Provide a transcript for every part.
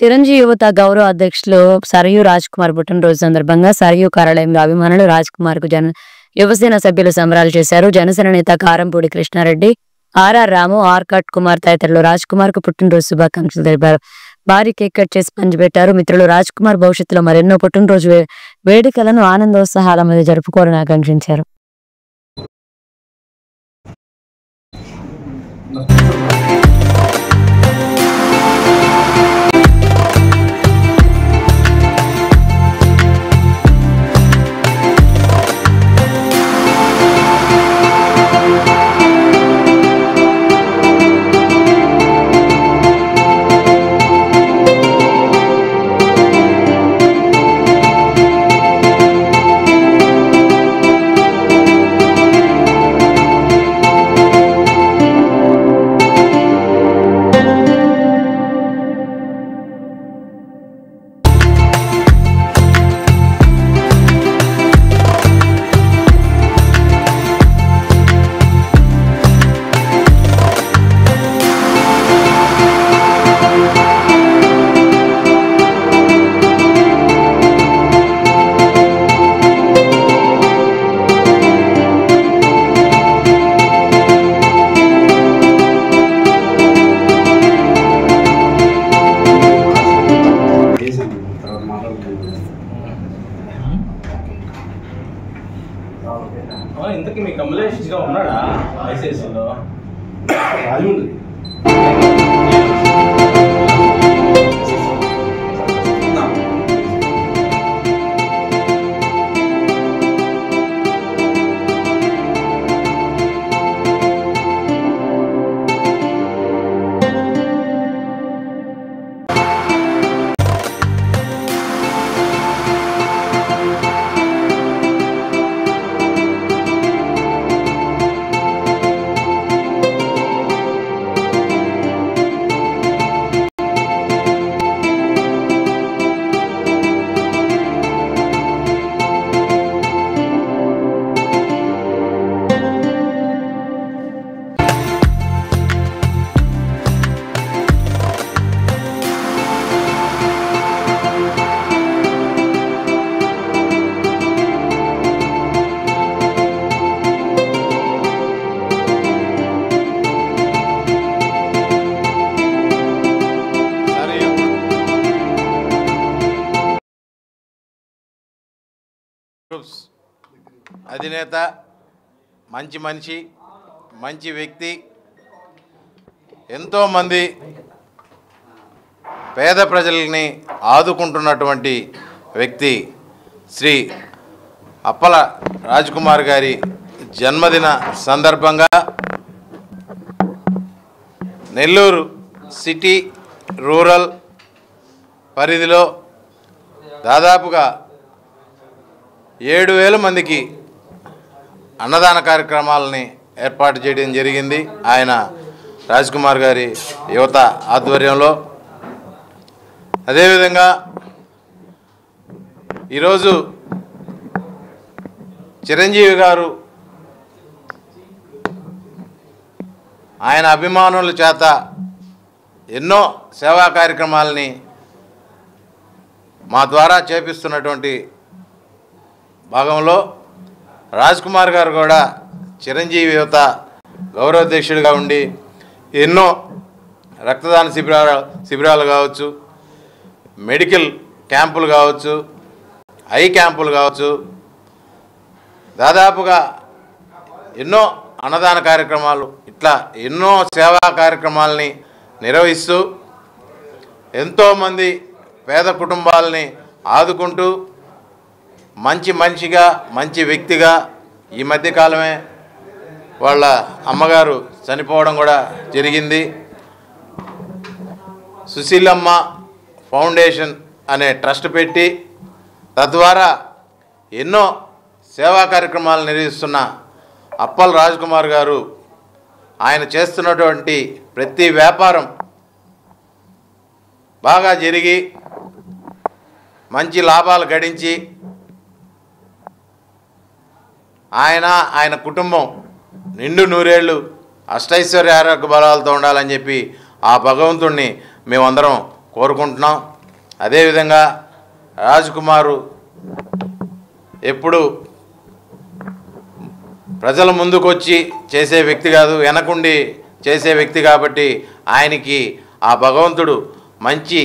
చిరంజీవి యువత గౌరవ అధ్యక్షులు సరయూ రాజ్‌కుమార్ పుట్టినరోజు సందర్భంగా సరయూ కార్యాలయంలో అభిమానులు రాజ్‌కుమార్‌కు యువసేన సభ్యులు సంబరాలు చేశారు. జనసేన నేత కారంపూడి కృష్ణారెడ్డి, ఆర్ఆర్ రాము, ఆర్కాట్ కుమార్ తదితరులు రాజ్‌కుమార్‌కు పుట్టినరోజు శుభాకాంక్షలు తెలిపారు. భారీ కేక్ కట్ చేసి పంచిపెట్టారు. మిత్రులు రాజ్‌కుమార్ భవిష్యత్తులో మరెన్నో పుట్టినరోజు వేడుకలను ఆనందోత్సాహాల మధ్య జరుపుకోవాలని ఆకాంక్షించారు. ఇంతకీ మీ కమలేష్గా ఉన్నాడా ఐసీఎస్లో? అధినేత, మంచి మనిషి, మంచి వ్యక్తి, ఎంతోమంది పేద ప్రజల్ని ఆదుకుంటున్నటువంటి వ్యక్తి శ్రీ అప్పల రాజ్‌కుమార్ గారి జన్మదిన సందర్భంగా నెల్లూరు సిటీ రూరల్ పరిధిలో దాదాపుగా 7,000 మందికి అన్నదాన కార్యక్రమాలని ఏర్పాటు చేయడం జరిగింది. ఆయన రాజ్‌కుమార్ గారి యువత ఆధ్వర్యంలో. అదేవిధంగా ఈరోజు చిరంజీవి గారు ఆయన అభిమానుల చేత ఎన్నో సేవా కార్యక్రమాలని మా ద్వారా చేపిస్తున్నటువంటి భాగంలో రాజ్‌కుమార్ గారు కూడా చిరంజీవి యువత గౌరవాధ్యక్షుడిగా ఉండి ఎన్నో రక్తదాన శిబిరాలు కావచ్చు, మెడికల్ క్యాంపులు కావచ్చు, ఐ క్యాంపులు కావచ్చు, దాదాపుగా ఎన్నో అన్నదాన కార్యక్రమాలు, ఇట్లా ఎన్నో సేవా కార్యక్రమాలని నిర్వహిస్తూ ఎంతోమంది పేద కుటుంబాలని ఆదుకుంటూ మంచి మనిషిగా, మంచి వ్యక్తిగా ఈ మధ్యకాలమే వాళ్ళ అమ్మగారు చనిపోవడం కూడా జరిగింది. సుశీలమ్మ ఫౌండేషన్ అనే ట్రస్ట్ పెట్టి తద్వారా ఎన్నో సేవా కార్యక్రమాలు నిర్వహిస్తున్న అప్పల రాజ్‌కుమార్ గారు ఆయన చేస్తున్నటువంటి ప్రతి వ్యాపారం బాగా జరిగి మంచి లాభాలు గడించి ఆయన కుటుంబం నిండు నూరేళ్ళు అష్టైశ్వర్య ఆరోగ్య బలాలతో ఉండాలని చెప్పి ఆ భగవంతుణ్ణి మేమందరం కోరుకుంటున్నాం. అదేవిధంగా రాజ్ కుమారు ఎప్పుడు ప్రజల ముందుకు వచ్చి చేసే వ్యక్తి కాదు, వెనకుండి చేసే వ్యక్తి కాబట్టి ఆయనకి ఆ భగవంతుడు మంచి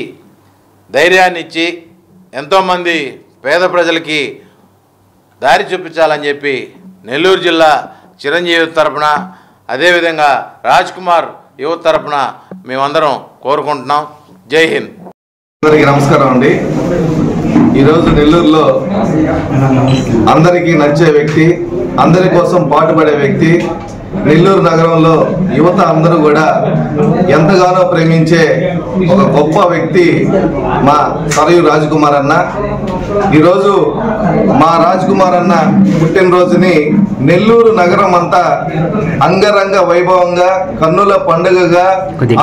ధైర్యాన్ని ఇచ్చి ఎంతోమంది పేద ప్రజలకి దారి చూపించాలని చెప్పి నెల్లూరు జిల్లా చిరంజీవి తరపున అదేవిధంగా రాజ్ కుమార్ యువత తరపున మేమందరం కోరుకుంటున్నాం. జై హింద్. అందరికీ నమస్కారం అండి. ఈరోజు నెల్లూరులో అందరికీ నచ్చే వ్యక్తి, అందరి కోసం పాటుపడే వ్యక్తి, నెల్లూరు నగరంలో యువత అందరూ కూడా ఎంతగానో ప్రేమించే ఒక గొప్ప వ్యక్తి మా సరయు రాజ్ కుమార్ అన్న. ఈరోజు మా రాజ్ కుమార్ అన్న పుట్టినరోజుని నెల్లూరు నగరం అంతా అంగరంగ వైభవంగా కన్నుల పండుగగా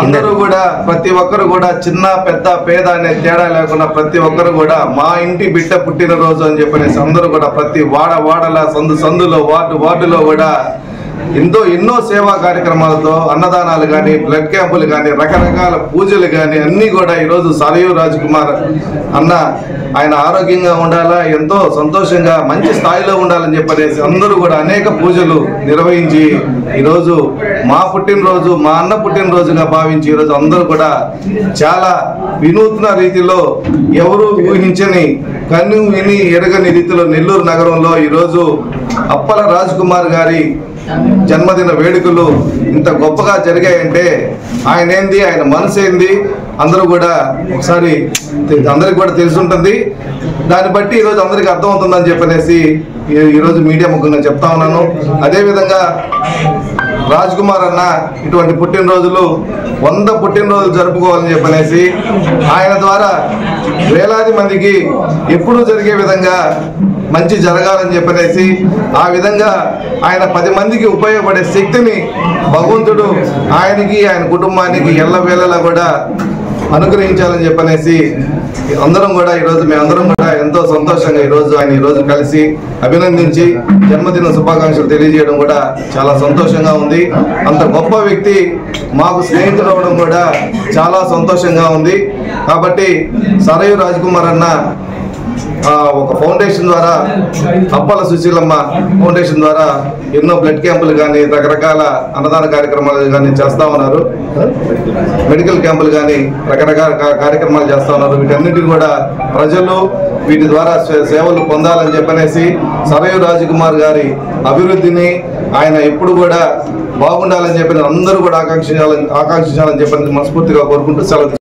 అందరూ కూడా ప్రతి ఒక్కరు కూడా చిన్న పెద్ద పేద అనే తేడా లేకుండా ప్రతి ఒక్కరు కూడా మా ఇంటి బిడ్డ పుట్టినరోజు అని చెప్పనేసి అందరూ కూడా ప్రతి వాడల సందులో వార్డులో కూడా ఎన్నో సేవా కార్యక్రమాలతో అన్నదానాలు కానీ బ్లడ్ క్యాంపులు కానీ రకరకాల పూజలు కానీ అన్నీ కూడా ఈరోజు సరయు రాజ్ కుమార్ అన్న ఆయన ఆరోగ్యంగా ఉండాలా, ఎంతో సంతోషంగా మంచి స్థాయిలో ఉండాలని చెప్పనేసి అందరూ కూడా అనేక పూజలు నిర్వహించి ఈరోజు మా పుట్టినరోజు మా అన్న పుట్టినరోజుగా భావించి ఈరోజు అందరూ కూడా చాలా వినూత్న రీతిలో ఎవరు ఊహించని కన్ను విని ఎరగని రీతిలో నెల్లూరు నగరంలో ఈరోజు అప్పల రాజ్ కుమార్ గారి జన్మదిన వేడుకలు ఇంత గొప్పగా జరిగాయంటే ఆయన ఏంది, ఆయన మనసు ఏంది అందరూ కూడా ఒకసారి అందరికి కూడా తెలిసి ఉంటుంది. దాన్ని బట్టి ఈరోజు అందరికి అర్థమవుతుందని చెప్పనేసి ఈరోజు మీడియా ముఖ్యంగా చెప్తా ఉన్నాను. అదేవిధంగా రాజ్ కుమార్ అన్న ఇటువంటి పుట్టినరోజులు 100 పుట్టినరోజులు జరుపుకోవాలని చెప్పనేసి ఆయన ద్వారా వేలాది మందికి ఎప్పుడూ జరిగే విధంగా మంచి జరగాలని చెప్పనేసి ఆ విధంగా ఆయన 10 మందికి ఉపయోగపడే శక్తిని భగవంతుడు ఆయనకి ఆయన కుటుంబానికి ఎల్లవేళలా కూడా అనుగ్రహించాలని చెప్పనేసి అందరం కూడా ఈరోజు మేమందరం కూడా ఎంతో సంతోషంగా ఈరోజు కలిసి అభినందించి జన్మదిన శుభాకాంక్షలు తెలియజేయడం కూడా చాలా సంతోషంగా ఉంది. అంత గొప్ప వ్యక్తి మాకు స్నేహితుడు అవడం కూడా చాలా సంతోషంగా ఉంది. కాబట్టి సరయు రాజ్ కుమార్ అన్న ఒక ఫౌండేషన్ ద్వారా అప్పల సుశీలమ్మ ఫౌండేషన్ ద్వారా ఎన్నో బ్లడ్ క్యాంపులు కానీ రకరకాల అన్నదాన కార్యక్రమాలు కానీ చేస్తూ ఉన్నారు, మెడికల్ క్యాంపులు కానీ రకరకాల కార్యక్రమాలు చేస్తూ ఉన్నారు. వీటన్నిటిని కూడా ప్రజలు వీటి ద్వారా సేవలు పొందాలని చెప్పనేసి సరయు రాజ్ కుమార్ గారి అభివృద్ధిని ఆయన ఎప్పుడు కూడా బాగుండాలని చెప్పి అందరూ కూడా ఆకాంక్షించాలని చెప్పి మనస్ఫూర్తిగా కోరుకుంటూ సెలవు.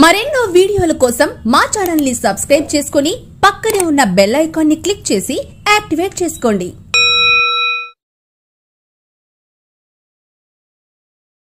మరెన్నో వీడియోల కోసం మా ఛానల్ ని సబ్స్క్రైబ్ చేసుకుని పక్కనే ఉన్న బెల్ ఐకాన్ ని క్లిక్ చేసి యాక్టివేట్ చేసుకోండి.